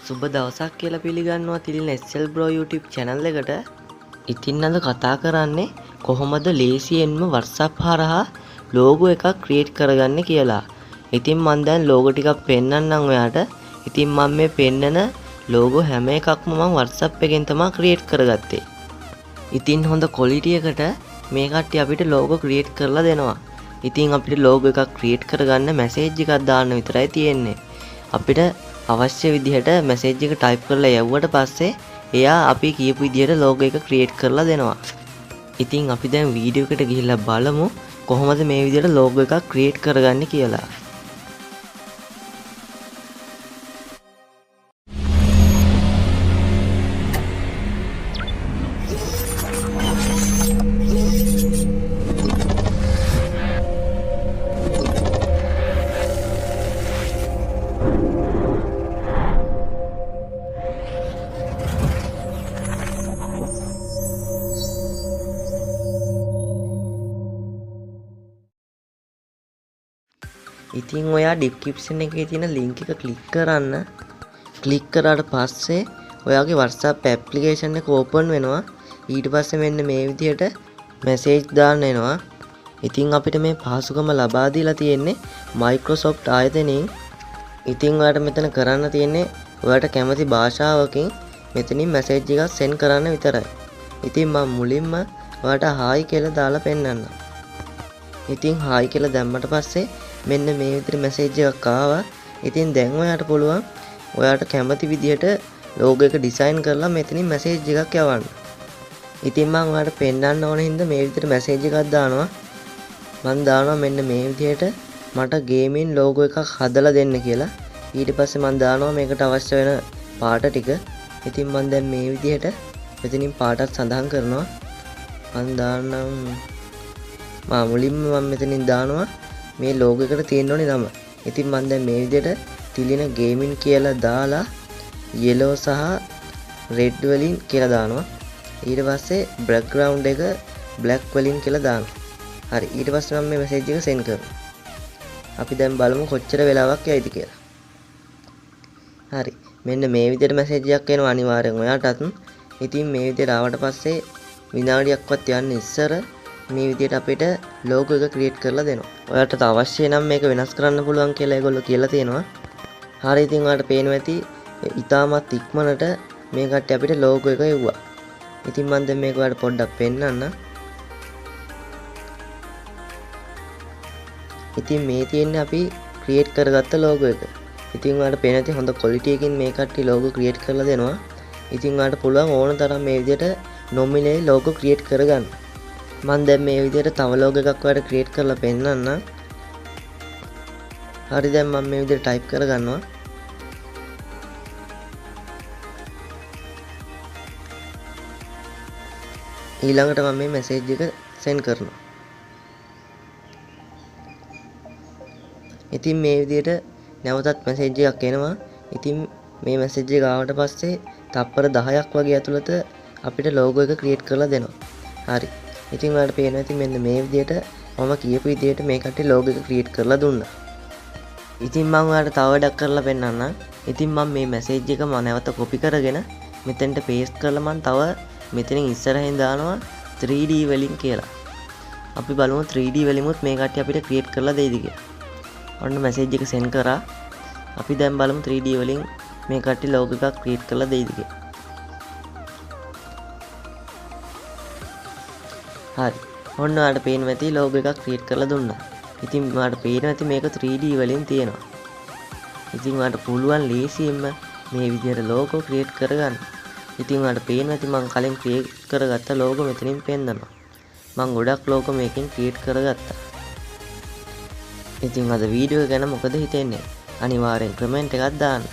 සුබ දවසක් කියලා පිළිගන්නවා Thilina SL Bro YouTube channel එකට. ඉතින් අද කතා කරන්නේ කොහොමද ලේසියෙන්ම WhatsApp හරහා logo එකක් create කරගන්නේ කියලා. ඉතින් මම දැන් logo ටිකක් පෙන්නන්නම් ඔයාට. ඉතින් මම මේ පෙන්නන logo හැම එකක්ම මම WhatsApp එකෙන් තමයි create කරගත්තේ. ඉතින් හොඳ quality එකට මේ කට්ටිය අපිට logo create කරලා දෙනවා. ඉතින් අපිට logo එකක් create කරගන්න message එකක් දාන්න විතරයි තියෙන්නේ. අපිට අවශ්‍ය විදිහට message එක type කරලා යවුවට පස්සේ එයා අපි කියපු විදිහට logo එක create කරලා දෙනවා. ඉතින් අපි දැන් වීඩියෝ එකට ගිහිල්ලා බලමු කොහොමද මේ විදිහට logo එකක් create කරගන්නේ කියලා. ඉතින් ඔයා description එකේ තියෙන link එක click කරන්න. click කරාට පස්සේ ඔයාගේ WhatsApp application එක open වෙනවා. ඊට පස්සේ මෙන්න මේ විදිහට message දාන්න එනවා. ඉතින් අපිට මේ පහසුකම ලබා දීලා තියෙන්නේ Microsoft ආයතනයෙන්. ඉතින් ඔයාට මෙතන කරන්න තියෙන්නේ ඔයාට කැමති භාෂාවකින් මෙතනින් message එකක් send කරන්න විතරයි. ඉතින් මම මුලින්ම ඔයාට hi කියලා දාලා පෙන්නන්නම්. ඉතින් hi කියලා දැම්මට පස්සේ මෙන්න මේ විදිහට message එකක් ආවා. ඉතින් දැන් ඔයාට පුළුවන් ඔයාට කැමති විදිහට logo එක design කරලා මෙතනින් message එකක් යවන්න. ඉතින් මම ඔයාට පෙන්නන්න ඕන හින්දා මේ විදිහට message එකක් දානවා. මම දානවා මෙන්න මේ විදිහට මට gaming logo එකක් හදලා දෙන්න කියලා. ඊට පස්සේ මම දානවා මේකට අවශ්‍ය වෙන පාට ටික. ඉතින් මම දැන් මේ විදිහට මෙතනින් පාටත් සඳහන් කරනවා. මම දාන්නම් මුලින්ම මම මෙතනින් දානවා මේ logo එකට තියෙන්න ඕනේ නම. ඉතින් මම දැන් මේ විදිහට තිලින gaming කියලා දාලා yellow සහ red වලින් කියලා දානවා. ඊට පස්සේ background එක black වලින් කියලා දානවා. හරි. ඊට පස්සේ මම මේ message එක send කරනවා. අපි දැන් බලමු කොච්චර වෙලාවක් යයිද කියලා. හරි. මෙන්න මේ විදිහට message එකක් එනවා අනිවාර්යෙන් ඔයාටත්. ඉතින් මේ විදිහට ආවට පස්සේ විනාඩියක්වත් යන්න ඉස්සර මේ විදිහට අපිට logo එක create කරලා දෙනවා. ඔයාලට අවශ්‍ය නම් මේක වෙනස් කරන්න පුළුවන් කියලා ඒගොල්ලෝ කියලා තියෙනවා. හරි ඉතින් ඔයාලට පේනවා ඇති ඉතාමත් ඉක්මනට මේ කට්ටිය අපිට logo එක එව්වා. ඉතින් මම දැන් මේක ඔයාලට පොඩ්ඩක් පෙන්නන්න. ඉතින් මේ තියෙන්නේ අපි create කරගත්ත logo එක. ඉතින් ඔයාලට පේන ඇති හොඳ quality එකකින් මේ කට්ටිය logo create කරලා දෙනවා. ඉතින් ඔයාලට පුළුවන් ඕන තරම් මේ විදිහට nominally logo create කරගන්න. මම දැන් මේ විදිහට තව logo එකක් ඔයාලට create කරලා පෙන්නන්න. හරි දැන් මම මේ විදිහට type කරගන්නවා. ඊළඟට මම මේ message එක send කරනවා. ඉතින් මේ විදිහට නැවතත් message එකක් එනවා. ඉතින් මේ message එක ආවට පස්සේ තප්පර 10ක් වගේ ඇතුළත අපිට logo එක create කරලා දෙනවා. හරි. ඉතින් ඔයාලට පේනවා ඉතින් මෙන්න මේ විදිහට මම කියපු විදිහට මේ කට්ටිය logo එක create කරලා දුන්නා. ඉතින් මම ඔයාලට තව වැඩක් කරලා පෙන්නන්නම්. ඉතින් මම මේ message එක මම නැවත copy කරගෙන මෙතෙන්ට paste කරලා මම තව මෙතනින් ඉස්සරහින් දානවා 3D වලින් කියලා. අපි බලමු 3D වලිමුත් මේ කට්ටිය අපිට create කරලා දෙයිද කියලා. ඔන්න message එක send කරා. අපි දැන් බලමු 3D වලින් මේ කට්ටිය logo එකක් create කරලා දෙයිද කියලා. හරි. ඔන්න ඔයාලට පේනවා ඇති logo එකක් create කරලා දුන්නා. ඉතින් ඔයාලට පේනවා ඇති මේක 3D වලින් තියෙනවා. ඉතින් ඔයාලට පුළුවන් ලේසියෙන්ම මේ විදිහට logo create කරගන්න. ඉතින් ඔයාලට පේනවා ඇති මම කලින් create කරගත්ත logo මෙතනින් පෙන්නනවා. මම ගොඩක් logo මේකෙන් create කරගත්තා. ඉතින් අද වීඩියෝ එක ගැන මොකද හිතෙන්නේ? අනිවාර්යෙන් comment එකක් දාන්න.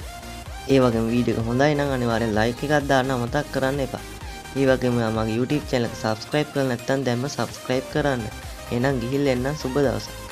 ඒ වගේම වීඩියෝ එක හොඳයි නම් අනිවාර්යෙන් like එකක් දාන්න අමතක කරන්න එපා. ඒ වගේම මගේ YouTube channel එක subscribe කරලා නැත්නම් දැන්ම subscribe කරන්න. එහෙනම් ගිහිල්ලා එන්න සුබ දවසක්.